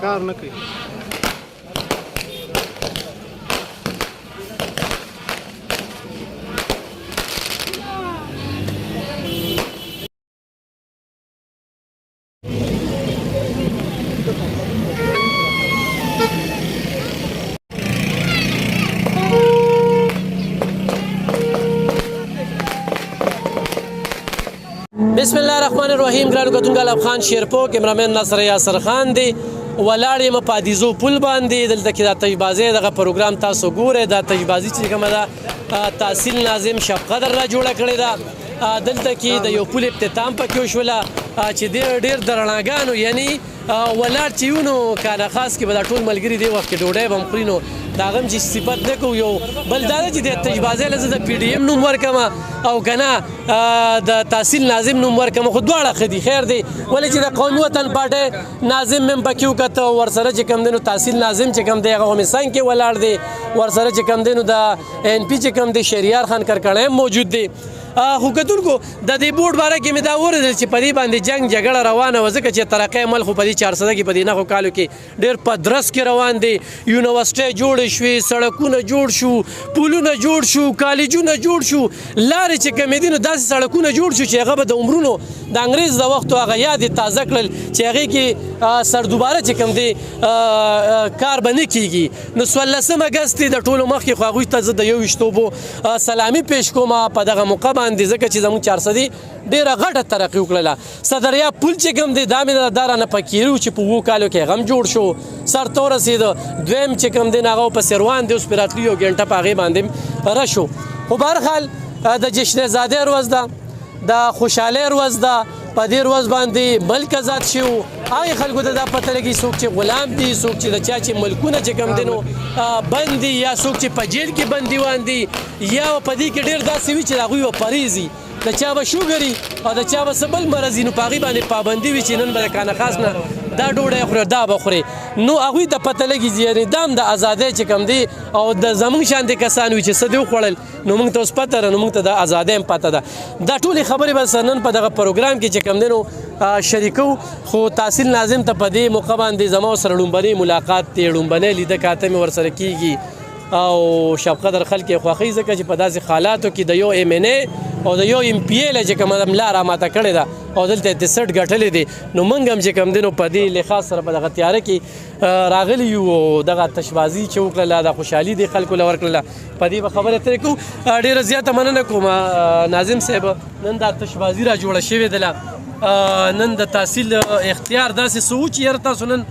کار نه کوي. بسم الله الرحمن الرحیم. ګرانو کتونکو الافخان شیرپو کیمرامین ناصر یاسر خان دی ولاړ یم په عادیزو پل باندې. دلته کې دا تجبازي دغه پروګرام تاسو ګورئ. دا تجبازي چې کومه ده تحصیل ناظم شب قدر را جوړه کړې ده. دلته کې د یو پل افتتام پکې وشوله چې ډېر د رڼاګانو یعنی ولاړ چې یو نو کانه خاص کې به دا ټول ملګري دی وخت کې ډوډۍ به هم خوري نو د هغه هم چې صفت نه کوو. یو بل دا ده چې د تجبازۍ له زه د پي ډي ایم نوم ورکړم او که نه د تحصیل ناظم نوم ورکړم خو دواړه ښه دي خیر دی. ولې چې د قومي وطن پارټۍ ناظم مې هم پکې وکته ورسره چې کوم دی نو تحصیل ناظم چې کوم دی هغه هم څنګ کې ولاړ دی. ورسره چې کوم دی نو د ان پي چې کوم دی شهریار خان کرکڼی هم موجود دی. خو کتونکو د دې بورډ باره کې مې دا واورېدل چې په دې باندې جنګ جګړه روانه وه ځکه چې ترقی عمل خو په دې 400 کې په دې نهو کالو کې ډېر په درس کې روان دی. یونیورسټۍ جوړې شوې، سړکونه جوړ شو، پلونه جوړ شو، کالجونه جوړ شو، لارې چې کومې دي نو داسې سړکونه جوړ شو چې هغه به د عمرونو د انګریز د وختو هغه یاد یې تازه کړل چې هغې کې سردوباره چې کوم دی کار به نه کېږي. نو 14 اګست د ټولو مخکې خو هغوی ته زه د 21 سلامي پیش کوم په دغه موقع باندې ځکه چې زموږ 400 ډېره غټه ترقي وکړله. صدریاب پل چې کوم دی دا مې دا رانه پکې و چې په 7 کالو کې هغه هم جوړ شو، سر ته ورسېده. دویم چې کوم دی نو هغه پسې روان دی، اوس پرې راتلي یو ګنټه په هغې باندې رشو. خو بهرحال د جشن زادۍ ورځ ده، د خوشحالۍ ورځ ده. په دې ورځ باندې ملک آزاد شو. هغې خلکو ته دا پته لګي څوک چې غلام دي، څوک چې د چا چې ملکونه چې کوم دی نو بند دي، یا څوک چې په جیل کې بندیوان دي، یا په دې کې ډېر داسې وي چې د هغوی به پریزي، د چا به شوګري او د چا به څه بل مرض وي نو په هغې باندې پابندي وي چې نن به د کانه خاص نه دا ډوډۍ خوري دا به خوري. نو هغوی ته پته لګي یعنې دا هم د ازادۍ چې کوم دی او د زموږ شانتې کسان وي چې څه دې وخوړل نو موږ ته اوس پته ده، نو موږ ته د ازادۍ هم پته ده. دا ټولې خبرې به نن په دغه پروګرام کې چې کوم دی نو شریکو. خو تحصیل ناظم ته په دې موقع باندې زما سره لومبنی ملاقات دی، لومبنی لیده کاته مې ورسره کېږي او شب قدر خلک یې خوښوي ځکه چې په داسې حالاتو کې د یو ایم این ای او د یو ایم پی ای له چې کومه ملا راماته کړې ده او دلته یې 63 ګټلې دي. نو موږ هم چې کوم دی نو په دې لحاظ سره په دغه تیاره کې راغلي یو او دغه تشبازي چې وکړله د خوشحالي دې خلکو له ورکړله په دې به خبرې اترې کوو. ډېره زیاته مننه کوم ناظم صاحب. نن دا تشبازي را جوړه شوې ده، نن د تحصیل اختیار داسې څه و چې یاره تاسو نن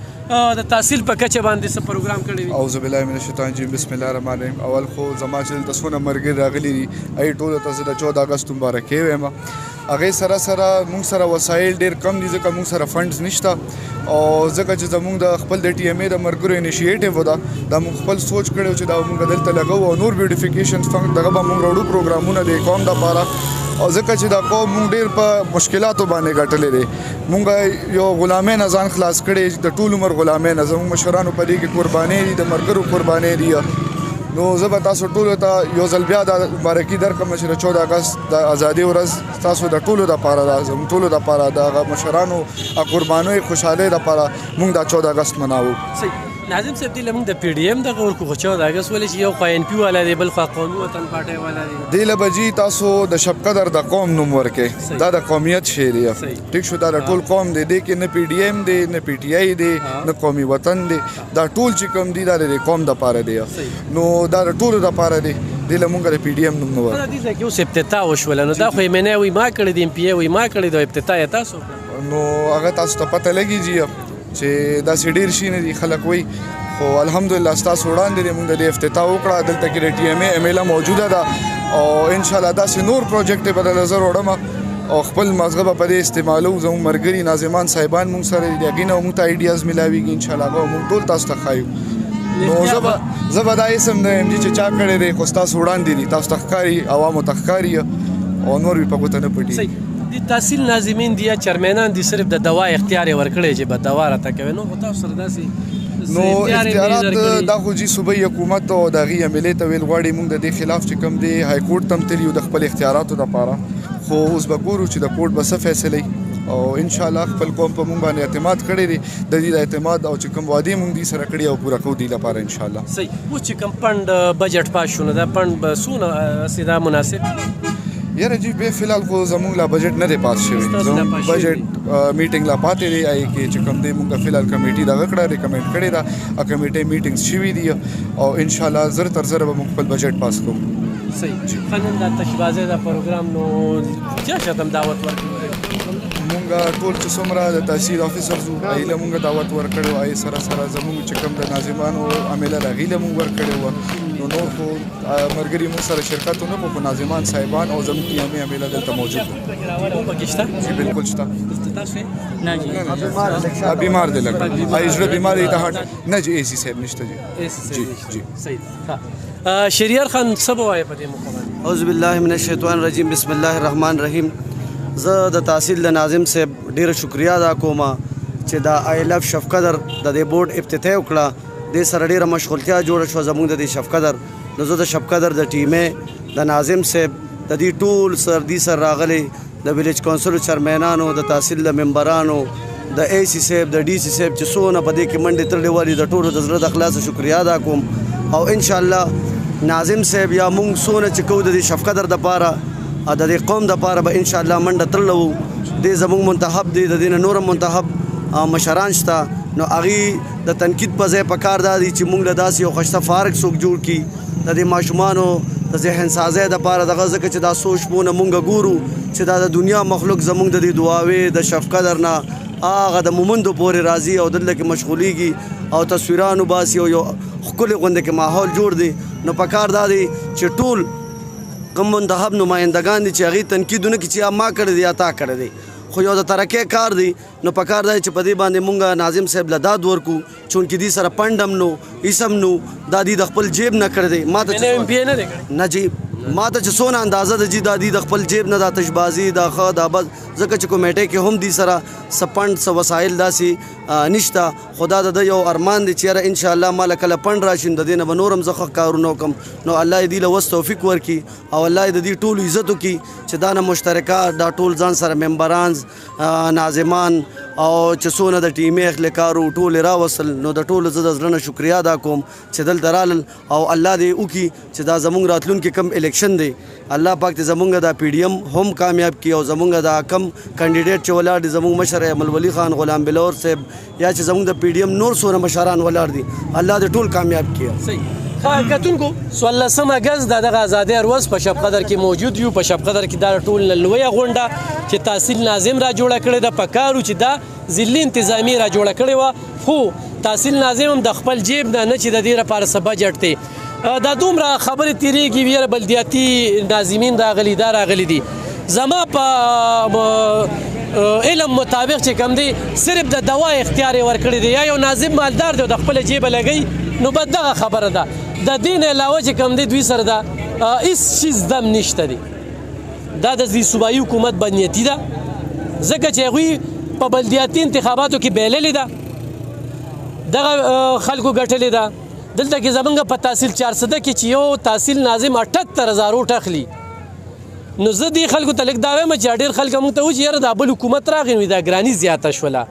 د تحصیل په کچه باندې څه پروګرام کړی وي؟ اعوذ بالله من الشیطان الرجیم. بسم الله الرحمن الرحیم. اول خو زما چې دلته څونه ملګري راغلي دي هغې ټولو ته زه د 14 اګست مبارکۍ وایم. هغې سره سره موږ سره وسایل ډېر کم دي ځکه موږ سره فنډز نشته او ځکه چې زموږ د خپل د ټي ایم ای د ملګرو انیشیټیو ده دا موږ خپل سوچ کړی چې دا موږ دلته لګوو او نور بیوټیفیکیشن دغه به موږ راوړو پروګرامونه د قوم دپاره. او ځکه چې دا قوم موږ ډېر په مشکلاتو باندې ګټلی دی. موږ یو غلامۍ نه ځان خلاص کړی د ټول عمر غلامۍ نه. زموږ مشرانو په دې کې قربانۍ دي، د ملګرو قربانۍ دي. نو زه به تاسو ټولو ته یو ځل بیا د مبارکي درکړم چې د 14 اګست د ازادۍ ورځ تاسو د ټولو دپاره ده، زموږ ټولو دپاره د هغه مشرانو خوشحالۍ دپاره موږ دا 14 اګست مناوو. ناظم صاحب دې له موږ د پی ډي ایم دغه ورکو خو 14 اګست ولې چې یو خوا ان پي والا دی بل خوا قومي وطن پارټۍ والا دی. دې له به جي تاسو د شب قدر د قوم نوم ورکړئ. دا د قومیت شی دی، ټیک شو. دا د ټول قوم دی، دې کې نه پی ډي ایم دی، نه پی ټي آی دی، نه قومي وطن دی. دا ټول چې کوم دی دا د قوم دپاره دی. نو دا د ټولو دپاره دی. دې له موږ د پی ډي ایم نوم نه ورکړو. دې ځای کې اوس افتتاح وشوله نو دا خو ایم این ای وایي ما کړی دی، ایم پي ای وایي ما کړی دی، افتتاح یې تاسو وکړه. نو هغه تاسو ته پته لګېږي چې داسې ډېر شي نه دي خلک وایي. خو الحمدلله ستاسو وړاندې دی موږ د دې افتتاح وکړه. دلته کې د ټي ایم ای ایم ایل موجوده ده او انشاءالله داسې نور پروجیکټ یې به د نظر وړم او خپل مغزه به په دې استعمالو. زموږ ملګري ناظمان صاحبان موږ سره دي، هغې نه موږ ته آیډیاز میلاویږي انشاءالله هغه موږ ټول تاسو ته ښایو. نو زه به دا اسم د ایم جي چې چا کړی دی خو ستاسو وړاندې دي، تاسو ته ښکاري، عوامو ته ښکاري او نور وي په ګوته نه پټېږي. د تحصیل ناظمین دي یا چیرمنان دي صرف د دوا اختیار یې ورکړی چې به دوا راته کوي. نو خو تاسو سره داسې نو اختیارات دا خو جي صوبایي حکومت او د هغې عملې ته ویل غواړي. موږ د دې خلاف چې کوم دی های کورټ ته هم تللي یو د خپل اختیاراتو دپاره، خو اوس به ګورو چې د کورټ به څه فیصلې او ان شاء الله خپل قوم په مونږ باندې اعتماد کړی دی د دې د اعتماد او چې کوم وعده مونږ دي سره کړی او پوره کوو دي لپاره ان شاء الله. صحیح. اوس چې کوم فند بجټ پاس شونه دا فند به څونه سیدا مناسب یاره جی به فلحال خو زمونږ لا بجټ نه دی پاس شوی زمونږ بجټ میټینګ لا پاتې دی آی کې چې کوم دی مونږ فلحال کمیټي دغه کړه ریکمنډ کړی دا ا کمیټي میټینګز شوي دي او ان شاء الله زر تر زر به مونږ خپل بجټ پاس کوو. صحیح. خنن دا تشبازه دا پروګرام نو چا شتم دعوت ورکړو مونږ ټول چې څومره د تحصیل افیسرز وو هغې له مونږ دعوت ورکړی و هغې سره سره زمونږ چې کوم د ناظمانو عامله ده هغې له مونږ ورکړی وه نو نور خو ملګري مونږ سره شرکت ونه کړو خو ناظمان صاحبان او زموږ قیامي عامله دلته موجود دي. پکې شته؟ جی بالکل شته. نه جی بیمار دی لږ هغې زړه بیمار دی د هارټ نه جی اے سی صاحب نشته جی. جی جی صحیح. شهریار خان څه به وایې په دې موقع باندې؟ اعوذ بالله من الشیطان الرجیم بسم الله الرحمن الرحیم. زه د تحصیل د ناظم صاحب ډیره شکریا ادا کوم چې دا آی لف شفقدر د دې بورډ افتتاح وکړه. دې سره ډیره مشغولتیا جوړه شوه زموږ د دې شفقدر. نو زه د شفقدر د ټیمې د ناظم صاحب د دې ټول سردي سر راغلی د ویلیج کونسل چیرمنانو د تحصیل د ممبرانو د اے سی صاحب د ډي سی صاحب چې څونه په دې کې منډې تړلې والي د ټولو د زړه د اخلاصه شکریا ادا کوم. او ان شاء الله ناظم صاحب یا مونږ څونه چې کوو د دې شفقدر دپاره د دې قوم دپاره به ان شاء الله منډه تړلو. دې زموږ منتخب دی د دې نه نورم منتخب مشران شته نو هغې د تنقید په ځای پکار دا دی چې مونږ له داسې یو ښایسته فارق څوک جوړ کړي د دې ماشومانو د ذهن سازۍ دپاره دغه ځکه چې دا سوچ مونه مونږ ګورو چې دا د دنیا مخلوق زمونږ د دې دعاوې د شفقدر نه هغه د مومندو پورې راځي او دلته کې مشغولیږي او تصویرانو باسي او یو ښکلې غونډه کې ماحول جوړ دی. نو پکار دا دی چې ټول کوم منتخب نمایندګان دي چې هغې تنقیدونه کړي چې ما کړی دی یا تا کړی دی خو یو د ترقۍ کار دی. نو پکار دی چې په دې باندې مونږ ناظم صاحب له داد ورکو چونکې دې سره پنډ هم نو اسم نو دا دې د خپل جیب نه کړی دی. ما ته نه جی ما ته چې څونه اندازه ده چې دا دې د خپل جیب نه دا تشبازي دا ښه دا بس ځکه چې کمیټۍ کې هم دې سره څه پنډ څه وسایل داسې نشته. خو دا د یو ارمان دی چې یاره انشاءالله ما له کله پنډ راشي نو د دې نه به نور هم زه ښه کارونه وکړم. نو الله یې دې له وس توفیق ورکړي او الله یې د دې ټولو عزت وکړي چې دا نه مشترکات دا ټول ځان سره ممبران ناظمان او چې څونه د ټیمې اخلکارو ټول راوصل. نو د ټولو زه د زړه نه شکریا ادا کوم چې دلته رالل او الله دې وکړي چې دا زمونږ راتلونکي کم الیکشن دی الله پاک دې زمونږ دا پی ډي ایم هم کامیاب کړي او زمونږ دا کم کینډیډیټ چې ولاړ دي زمونږ مشر احمد ولی خان غلام بلور صاحب یا چې زمونږ د پی ډي ایم نور څونه مشران ولاړ دي الله دې ټول کامیاب کړي. صحیح. کتونکو 16 اگست د دغه ازادۍ ورځ په شبقدر کې موجود یو. په شبقدر کې دا ټول لویه غونډه چې تحصیل ناظم را جوړه کړې ده په کارو چې دا ضلعي انتظامي را جوړه کړې وه خو تحصیل ناظم هم د خپل جیب نه نه چې د دې لپاره څه بجټ دی دا دومره خبرې تېرېږي ویره بلدیاتي ناظمین راغلي دا راغلي دي. زما په علم مطابق چې کوم دی صرف د دوا اختیار یې ورکړی دی یا یو ناظم مالدار دی او د خپله جیبه لګوي نو بس دغه خبره ده. د دې نه علاوه چې کوم دی دوی سره ده هېڅ شي دم نشته دی. دا د دې صوبایي حکومت بدنیتي ده ځکه چې هغوی په بلدیاتي انتخاباتو کې بیللې ده دغه خلکو ګټلې ده. دلته کې زمونږ په تحصیل 400 کې چې یو تحصیل ناظم 78,000 ووټ اخلي نو زه دې خلکو ته لږ دا وایم چې ډېر خلک موږ ته وایي چې یاره دا بل حکومت راغی نو دا ګراني زیاته شوله.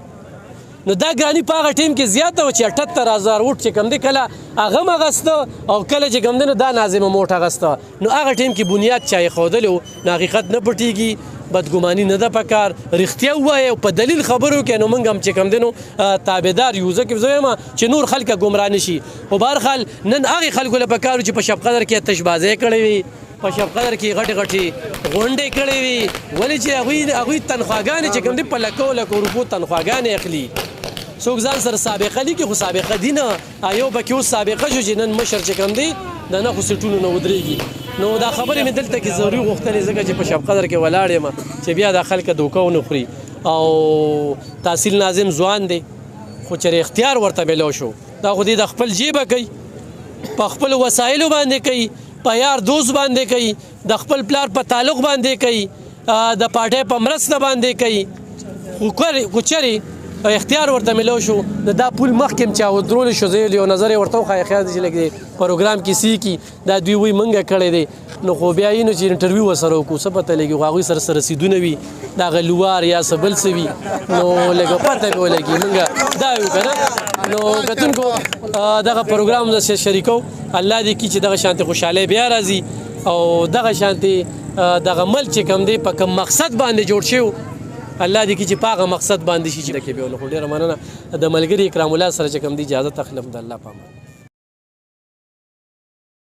نو دا ګراني په هغه ټیم کې زیاته وه چې 78,000 ووټ چې کوم دی کله هغه هم اخسته او کله چې کوم دی نو دا ناظم هم ووټ اخسته. نو هغه ټیم کې بنیاد چا ایښودلی و نو حقیقت نه پټېږي بدګماني نه ده پکار رښتیا ووایه او په دلیل خبرو کې نو موږ هم چې کوم دی نو تابعدار یو ځکه زه وایم چې نور خلک ګمراه نه شي. خو بهرحال نن هغې خلکو له پکار چې په شبقدر کې تشبازۍ کړې وي په شبقدر کې غټې غټې غونډې کړې وي ولې چې هغوی تنخواګانې چې کوم دی په لکو لکو روپو تنخواګانې اخلي. څوک ځان سره سابقه لیکي خو سابقه دي نه یو پکې اوس سابقه شو چې نن مشر چې کوم دی د نښو سیټونو نه ودرېږي. نو دا خبرې مې دلته کې ضروري غوښتلې ځکه چې په شبقدر کې ولاړ یم چې بیا دا خلک دوکه ونه خوري او تحصیل ناظم ځوان دی خو چې اختیار ورته میلاو شو دا خو دې د خپل جیبه کوي په خپل وسایلو باندې کوي په یار دوست باندې کوي د خپل پلار په تعلق باندې کوي د پارټۍ په مرسته باندې کوي خو چېرې اختیار ورته ملو شو دا پول مخکې هم چا ودرول شو زه یو نظر یې ورته وښایه خیال دی چې لږ پروګرام کې سی کی دا دوی وایي منګه کړی دی نو خو بیا یې نو چې انټرویو ورسره وکړو څه پته لګي خو هغوی سره څه رسیدونه وي د هغه لوار یا څه بل څه وي نو لږه پته به ولګي موږ دا یو که نه نو کتونکو دغه پروګرام زه شریکو الله دې کړي چې دغه شانتې خوشحالۍ بیا راځي او دغه شانتې دغه ملک چې کوم دی په کوم مقصد باندې جوړ شوی الله دې کړي چې په هغه مقصد باندې شي چې ډکې بیا نو خو ډېره مننه د ملګري اکرام الله سره چې کوم دی اجازت اخلم د الله په امان